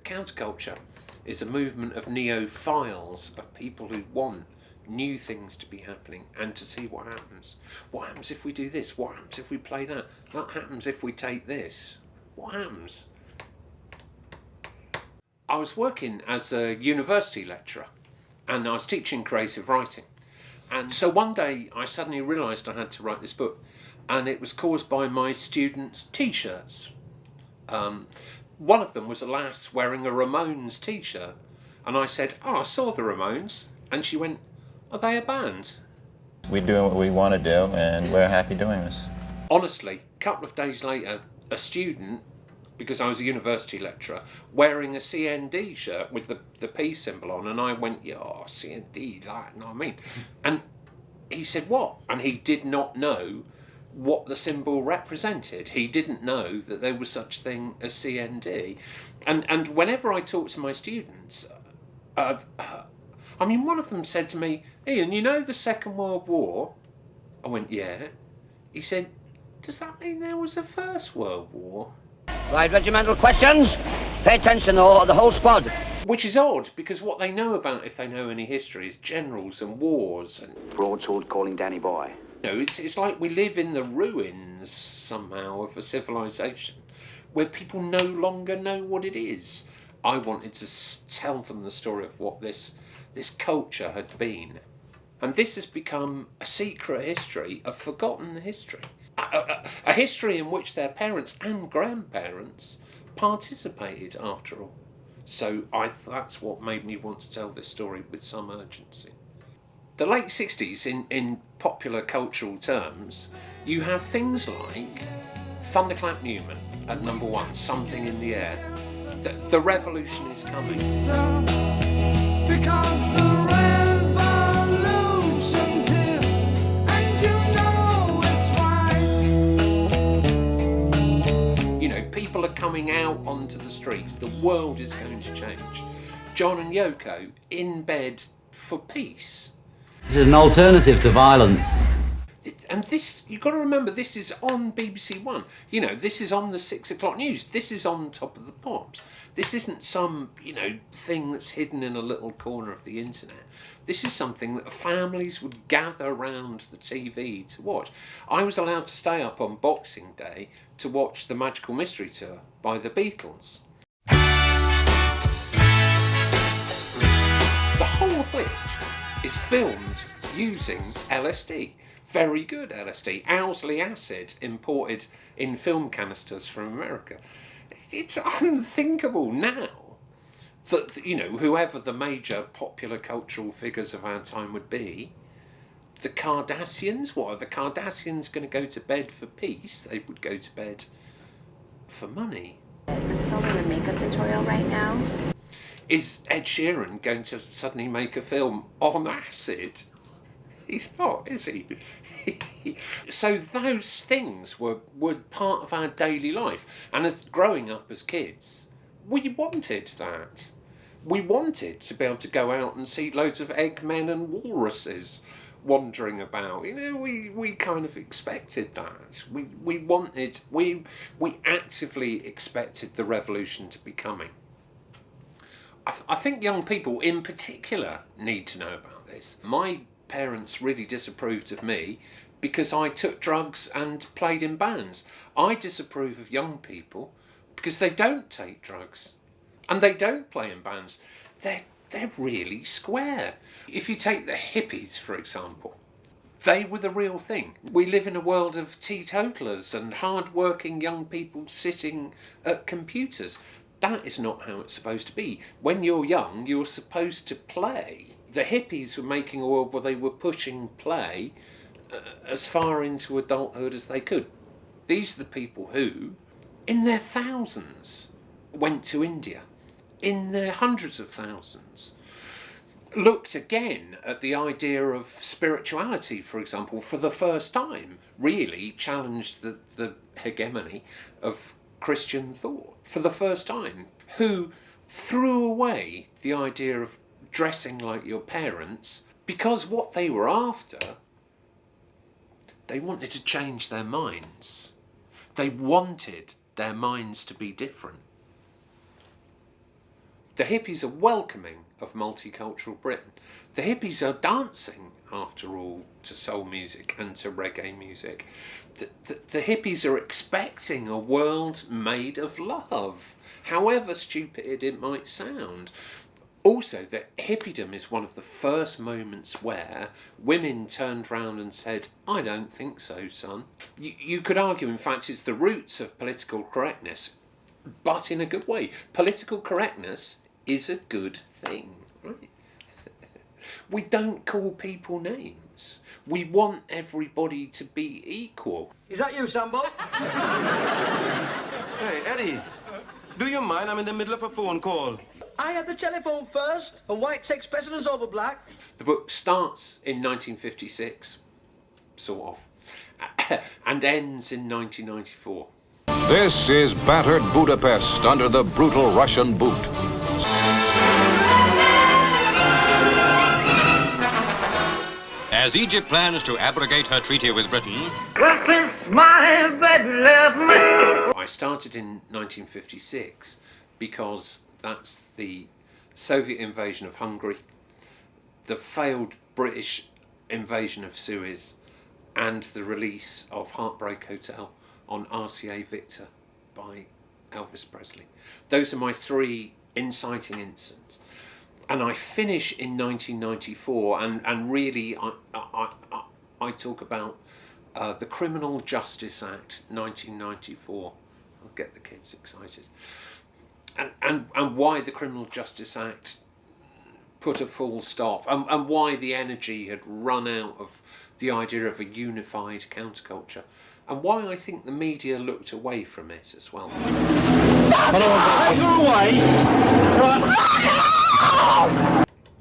counterculture is a movement of neophiles, of people who want new things to be happening and to see what happens. What happens if we do this? What happens if we play that? What happens if we take this? What happens? I was working as a university lecturer and I was teaching creative writing. And so one day I suddenly realised I had to write this book, and it was caused by my students' t-shirts. One of them was a lass wearing a Ramones t-shirt, and I said, "Oh, I saw the Ramones," and she went, "Are they a band?" We're doing what we want to do, and we're happy doing this. Honestly, a couple of days later, a student, because I was a university lecturer, wearing a CND shirt with the P symbol on, and I went, "Yeah, CND, like, you know what I mean?" And he said, "What?" And he did not know what the symbol represented. He didn't know that there was such thing as CND. And whenever I talk to my students, I mean, one of them said to me, "Ian, you know the Second World War?" I went, "Yeah." He said, "Does that mean there was a First World War?" Right, regimental questions. Pay attention, though, the whole squad. Which is odd, because what they know about, if they know any history, is generals and wars. And broadsword calling Danny boy. you know, it's like we live in the ruins, somehow, of a civilization where people no longer know what it is. I wanted to tell them the story of what this culture had been. And this has become a secret history, a forgotten history. A history in which their parents and grandparents participated, after all. So that's what made me want to tell this story with some urgency. The late 60s, in popular cultural terms, you have things like Thunderclap Newman at number one, Something in the Air. The revolution is coming. Because the revolution's here, and you know it's right. You know, people are coming out onto the streets. The world is going to change. John and Yoko in bed for peace. This is an alternative to violence. And this, you've got to remember, this is on BBC One. You know, this is on the 6 o'clock news. This is on Top of the Pops. This isn't some, thing that's hidden in a little corner of the internet. This is something that families would gather around the TV to watch. I was allowed to stay up on Boxing Day to watch the Magical Mystery Tour by the Beatles. The whole of which is filmed using LSD. Very good LSD. Owsley acid imported in film canisters from America. It's unthinkable now that, whoever the major popular cultural figures of our time would be, the Kardashians, what are the Kardashians going to go to bed for peace? They would go to bed for money. I'm filming a makeup tutorial right now. Is Ed Sheeran going to suddenly make a film on acid? He's not, is he? So those things were part of our daily life. And as growing up as kids, we wanted that. We wanted to be able to go out and see loads of eggmen and walruses wandering about. We kind of expected that. We actively expected the revolution to be coming. I think young people in particular need to know about this. My parents really disapproved of me because I took drugs and played in bands. I disapprove of young people because they don't take drugs and they don't play in bands. They're really square. If you take the hippies, for example, they were the real thing. We live in a world of teetotalers and hard-working young people sitting at computers. That is not how it's supposed to be. When you're young, you're supposed to play. The hippies were making a world where they were pushing play as far into adulthood as they could. These are the people who, in their thousands, went to India. In their hundreds of thousands, looked again at the idea of spirituality, for example, for the first time, really challenged the hegemony of Christian thought for the first time, who threw away the idea of dressing like your parents because what they were after, they wanted to change their minds. They wanted their minds to be different. The hippies are welcoming of multicultural Britain. The hippies are dancing, after all, to soul music and to reggae music. The hippies are expecting a world made of love, however stupid it might sound. Also, that hippiedom is one of the first moments where women turned round and said, "I don't think so, son." You could argue, in fact, it's the roots of political correctness, but in a good way. Political correctness is a good thing, right? We don't call people names. We want everybody to be equal. Is that you, Sambo? Hey, Eddie, do you mind? I'm in the middle of a phone call. I had the telephone first, and white takes precedence over black. The book starts in 1956, sort of, and ends in 1994. This is battered Budapest under the brutal Russian boot. As Egypt plans to abrogate her treaty with Britain, I started in 1956 because that's the Soviet invasion of Hungary, the failed British invasion of Suez, and the release of Heartbreak Hotel on RCA Victor by Elvis Presley. Those are my three inciting incidents. And I finish in 1994, and really I talk about the Criminal Justice Act 1994. I'll get the kids excited. And why the Criminal Justice Act put a full stop, and why the energy had run out of the idea of a unified counterculture, and why I think the media looked away from it as well.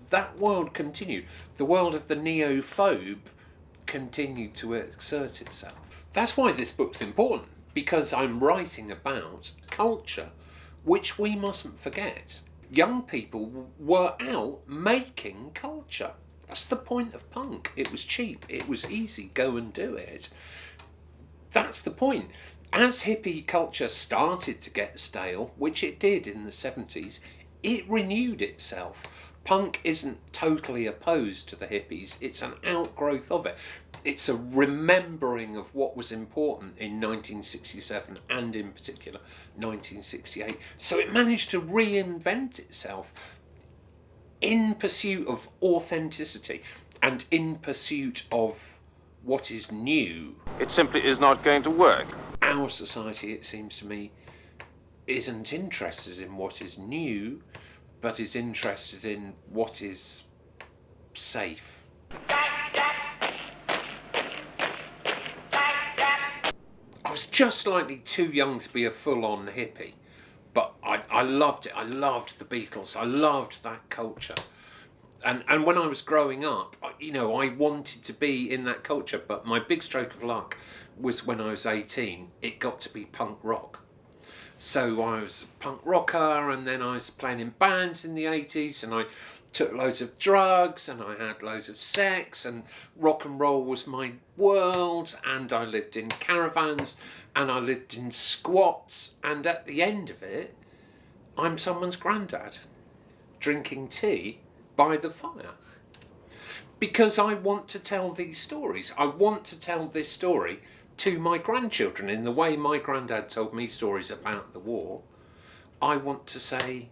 That world continued. The world of the neophobe continued to exert itself. That's why this book's important, because I'm writing about culture, which we mustn't forget. Young people were out making culture. That's the point of punk. It was cheap, it was easy, go and do it. That's the point. As hippie culture started to get stale, which it did in the 70s, it renewed itself. Punk isn't totally opposed to the hippies, it's an outgrowth of it. It's a remembering of what was important in 1967 and in particular 1968. So it managed to reinvent itself in pursuit of authenticity and in pursuit of what is new. It simply is not going to work. Our society, it seems to me, isn't interested in what is new, but is interested in what is safe. I was just slightly too young to be a full-on hippie, but I loved it. I loved the Beatles. I loved that culture. And when I was growing up, I wanted to be in that culture, but my big stroke of luck was when I was 18, it got to be punk rock. So I was a punk rocker, and then I was playing in bands in the 80s, and I took loads of drugs, and I had loads of sex, and rock and roll was my world, and I lived in caravans, and I lived in squats, and at the end of it, I'm someone's granddad, drinking tea by the fire. Because I want to tell these stories. I want to tell this story to my grandchildren in the way my granddad told me stories about the war. I want to say,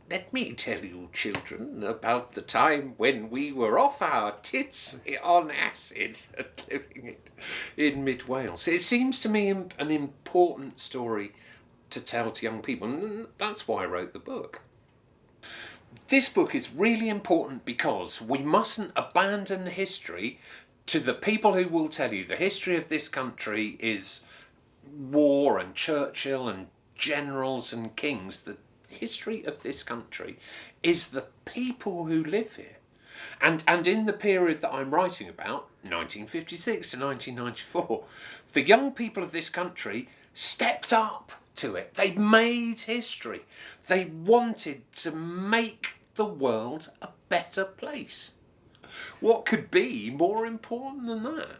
let me tell you, children, about the time when we were off our tits on acid and living in mid-Wales. It seems to me an important story to tell to young people, and that's why I wrote the book. This book is really important because we mustn't abandon history to the people who will tell you the history of this country is war and Churchill and generals and kings. The history of this country is the people who live here. And in the period that I'm writing about, 1956 to 1994, the young people of this country stepped up to it. They made history. They wanted to make the world a better place. What could be more important than that?